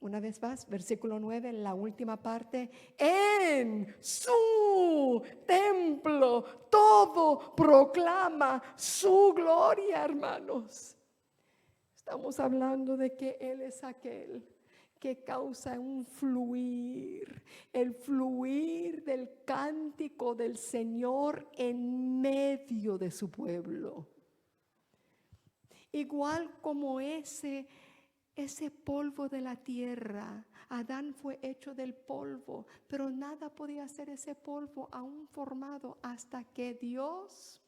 Una vez más, versículo 9, en la última parte: en su templo todo proclama su gloria, hermanos. Estamos hablando de que Él es aquel que causa un fluir, el fluir del cántico del Señor en medio de su pueblo. Igual como ese polvo de la tierra, Adán fue hecho del polvo, pero nada podía hacer ese polvo aún formado hasta que Dios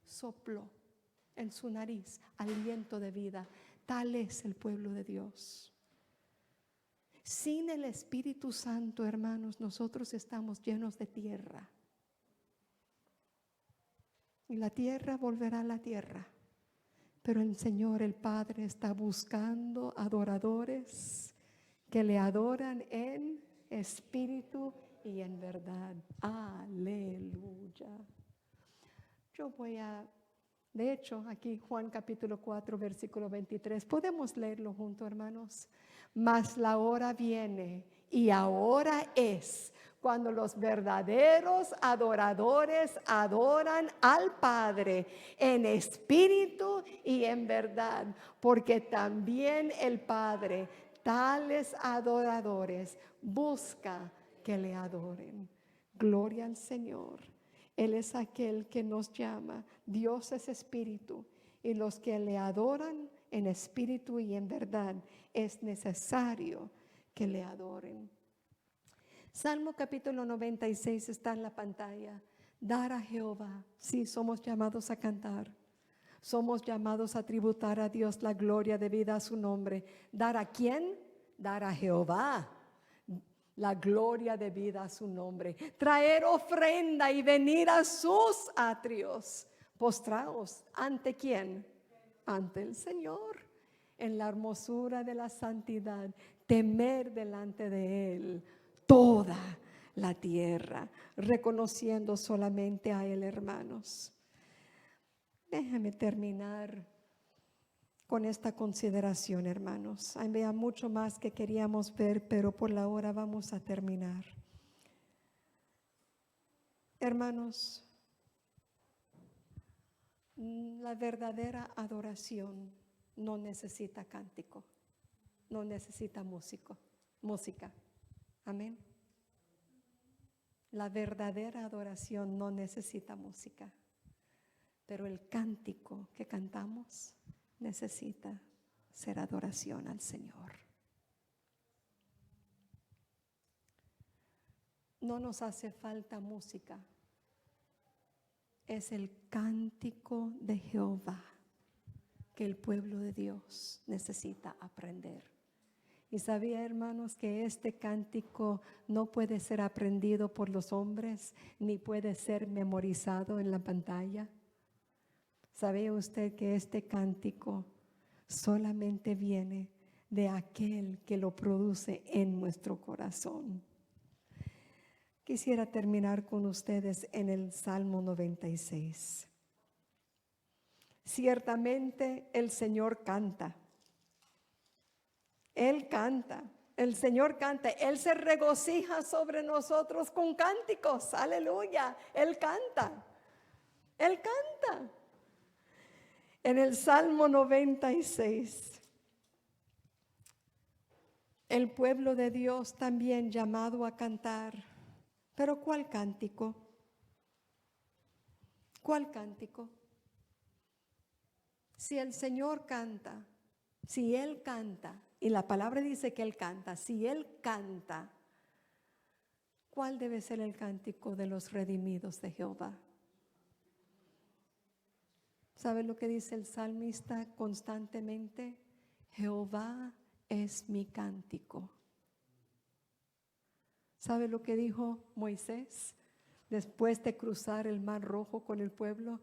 sopló en su nariz aliento de vida. Tal es el pueblo de Dios. Sin el Espíritu Santo, hermanos, nosotros estamos llenos de tierra. Y la tierra volverá a la tierra. Pero el Señor, el Padre, está buscando adoradores que le adoran en espíritu y en verdad. Aleluya. De hecho, aquí Juan capítulo 4, versículo 23. Podemos leerlo juntos, hermanos. Mas la hora viene y ahora es cuando los verdaderos adoradores adoran al Padre en espíritu y en verdad, porque también el Padre tales adoradores busca que le adoren. Gloria al Señor. Él es aquel que nos llama. Dios es espíritu, y los que le adoran en espíritu y en verdad es necesario que le adoren. Salmo capítulo 96 está en la pantalla. Dar a Jehová. Sí, somos llamados a cantar. Somos llamados a tributar a Dios la gloria debida a su nombre. ¿Dar a quién? Dar a Jehová la gloria debida a su nombre. Traer ofrenda y venir a sus atrios. Postraos. ¿Ante quién? Ante el Señor. En la hermosura de la santidad. Temer delante de Él toda la tierra, reconociendo solamente a Él, hermanos. Déjame terminar con esta consideración, hermanos. Había mucho más que queríamos ver, pero por la hora vamos a terminar. Hermanos, la verdadera adoración no necesita cántico, no necesita música. Amén. La verdadera adoración no necesita música, pero el cántico que cantamos necesita ser adoración al Señor. No nos hace falta música. Es el cántico de Jehová que el pueblo de Dios necesita aprender. Y sabía, hermanos, que este cántico no puede ser aprendido por los hombres, ni puede ser memorizado en la pantalla. ¿Sabía usted que este cántico solamente viene de aquel que lo produce en nuestro corazón? Quisiera terminar con ustedes en el Salmo 96. Ciertamente el Señor canta. Él canta, el Señor canta, Él se regocija sobre nosotros con cánticos, aleluya, Él canta, Él canta. En el Salmo 96, el pueblo de Dios también llamado a cantar, pero ¿cuál cántico? ¿Cuál cántico? Si el Señor canta, si Él canta, y la palabra dice que Él canta, si Él canta, ¿cuál debe ser el cántico de los redimidos de Jehová? ¿Sabe lo que dice el salmista constantemente? Jehová es mi cántico. ¿Sabe lo que dijo Moisés después de cruzar el Mar Rojo con el pueblo?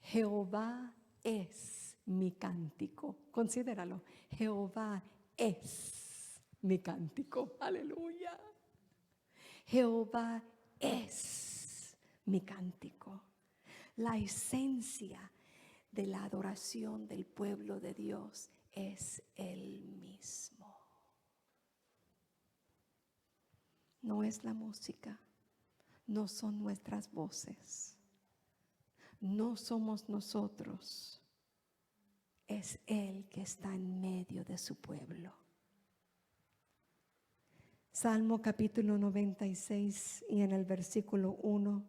Jehová es mi cántico. Considéralo. Jehová es mi cántico. Aleluya. Jehová es mi cántico. La esencia de la adoración del pueblo de Dios es Él mismo. No es la música, no son nuestras voces, no somos nosotros, es Él que está en medio de su pueblo. Salmo capítulo 96 y en el versículo 1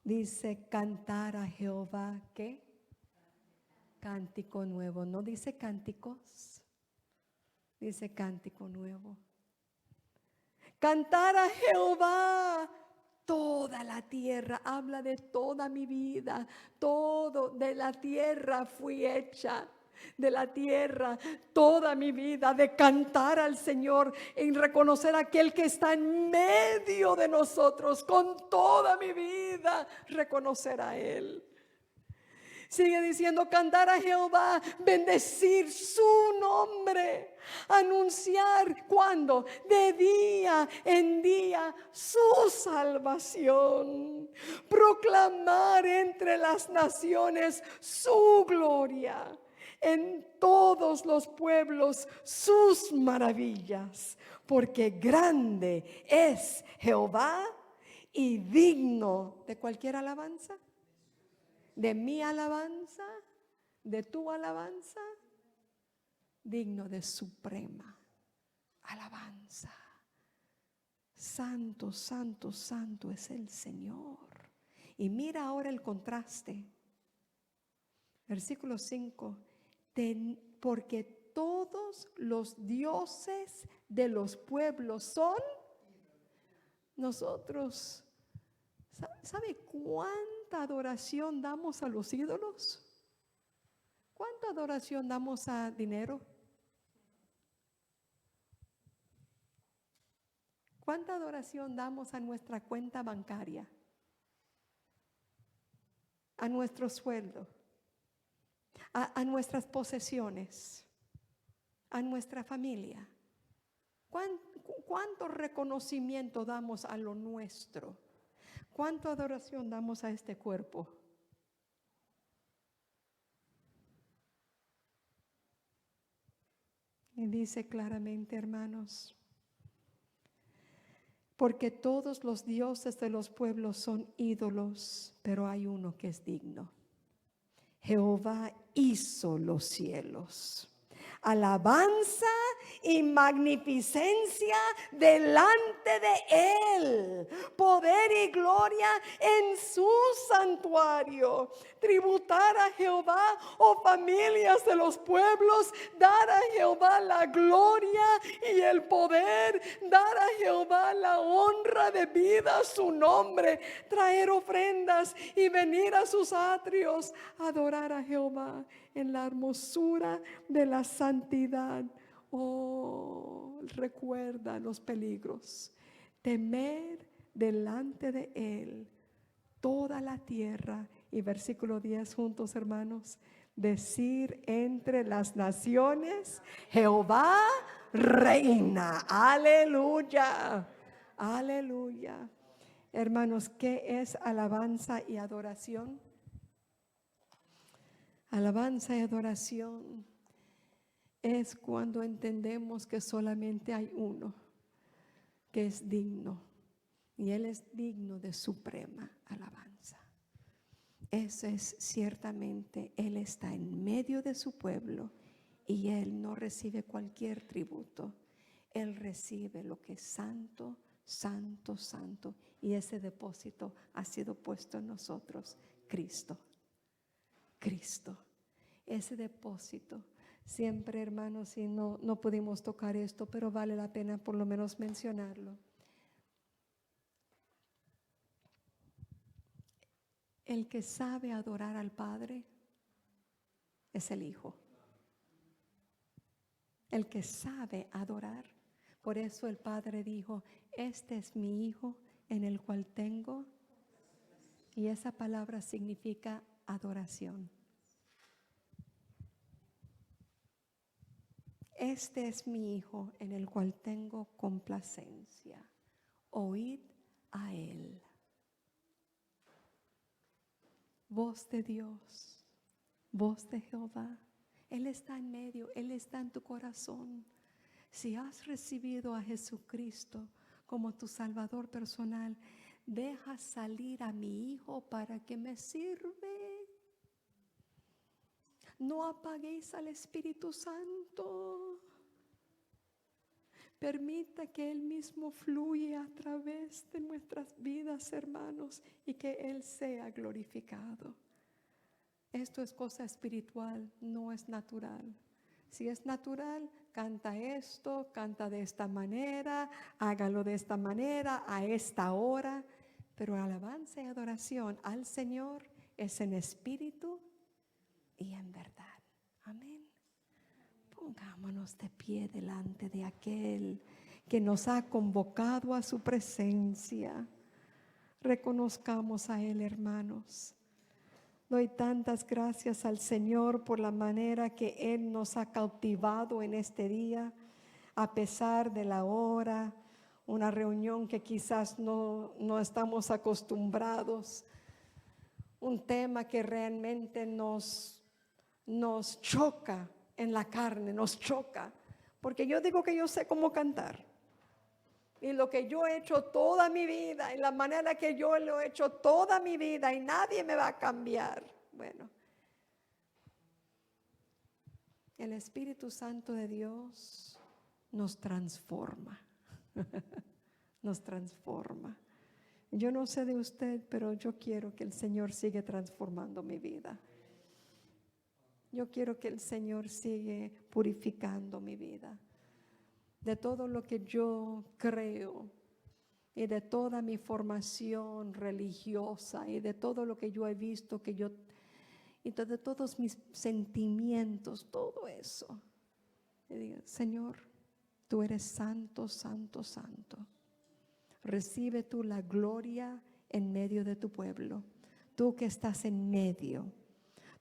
dice: cantar a Jehová, ¿qué? Cántico nuevo. No dice cánticos, dice cántico nuevo. Cantar a Jehová toda la tierra. Habla de toda mi vida. Todo de la tierra fui hecha. De la tierra toda mi vida, de cantar al Señor y reconocer a aquel que está en medio de nosotros. Con toda mi vida reconocer a Él. Sigue diciendo: cantar a Jehová, bendecir su nombre, anunciar, ¿cuándo? De día en día su salvación, proclamar entre las naciones su gloria, en todos los pueblos sus maravillas, porque grande es Jehová y digno de cualquier alabanza. De mi alabanza, de tu alabanza, digno de suprema alabanza. Santo, santo, santo es el Señor. Y mira ahora el contraste. Versículo 5. Porque todos los dioses de los pueblos son nosotros. ¿Sabe cuánta adoración damos a los ídolos? ¿Cuánta adoración damos a dinero? ¿Cuánta adoración damos a nuestra cuenta bancaria? A nuestro sueldo, a nuestras posesiones, a nuestra familia. ¿Cuánto reconocimiento damos a lo nuestro? ¿Cuánta adoración damos a este cuerpo? Y dice claramente, hermanos, porque todos los dioses de los pueblos son ídolos, pero hay uno que es digno. Jehová hizo los cielos. Alabanza y magnificencia delante de Él, poder y gloria en su santuario. Tributar a Jehová, oh familias de los pueblos, dar a Jehová la gloria y el poder, dar a Jehová la honra debida a su nombre, traer ofrendas y venir a sus atrios, adorar a Jehová en la hermosura de la santidad. Oh, recuerda los peligros. Temer delante de Él toda la tierra. Y versículo 10 juntos, hermanos. Decir entre las naciones, Jehová reina. Aleluya. Aleluya. Hermanos, ¿qué es alabanza y adoración? Alabanza y adoración es cuando entendemos que solamente hay uno que es digno, y Él es digno de suprema alabanza. Eso es ciertamente, Él está en medio de su pueblo y Él no recibe cualquier tributo. Él recibe lo que es santo, santo, santo, y ese depósito ha sido puesto en nosotros, Cristo. Cristo, ese depósito. Siempre, hermanos, y no pudimos tocar esto, pero vale la pena por lo menos mencionarlo. El que sabe adorar al Padre es el Hijo. El que sabe adorar. Por eso el Padre dijo, este es mi Hijo en el cual tengo. Y esa palabra significa adoración. Este es mi Hijo en el cual tengo complacencia. Oíd a Él. Voz de Dios, voz de Jehová. Él está en medio, Él está en tu corazón. Si has recibido a Jesucristo como tu Salvador personal, deja salir a mi Hijo para que me sirve. No apaguéis al Espíritu Santo. Permita que Él mismo fluya a través de nuestras vidas, hermanos, y que Él sea glorificado. Esto es cosa espiritual, no es natural. Si es natural, canta esto, canta de esta manera, hágalo de esta manera, a esta hora. Pero alabanza y adoración al Señor es en espíritu y en verdad. Amén. Pongámonos de pie delante de aquel que nos ha convocado a su presencia. Reconozcamos a Él, hermanos. Doy tantas gracias al Señor por la manera que Él nos ha cautivado en este día, a pesar de la hora, una reunión que quizás no estamos acostumbrados, un tema que realmente nos choca en la carne, nos choca, porque yo digo que yo sé cómo cantar. Y lo que yo he hecho toda mi vida, y la manera que yo lo he hecho toda mi vida, y nadie me va a cambiar. Bueno, el Espíritu Santo de Dios nos transforma. Nos transforma. Yo no sé de usted, pero yo quiero que el Señor siga transformando mi vida. Yo quiero que el Señor siga purificando mi vida. De todo lo que yo creo y de toda mi formación religiosa y de todo lo que yo he visto y de todos mis sentimientos, todo eso. Y diga, Señor, tú eres santo, santo, santo. Recibe tú la gloria en medio de tu pueblo. Tú que estás en medio.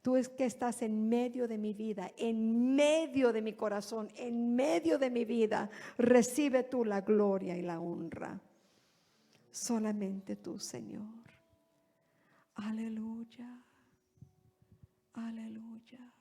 Tú es que estás en medio de mi vida, en medio de mi corazón, en medio de mi vida. Recibe tú la gloria y la honra. Solamente tú, Señor. Aleluya. Aleluya.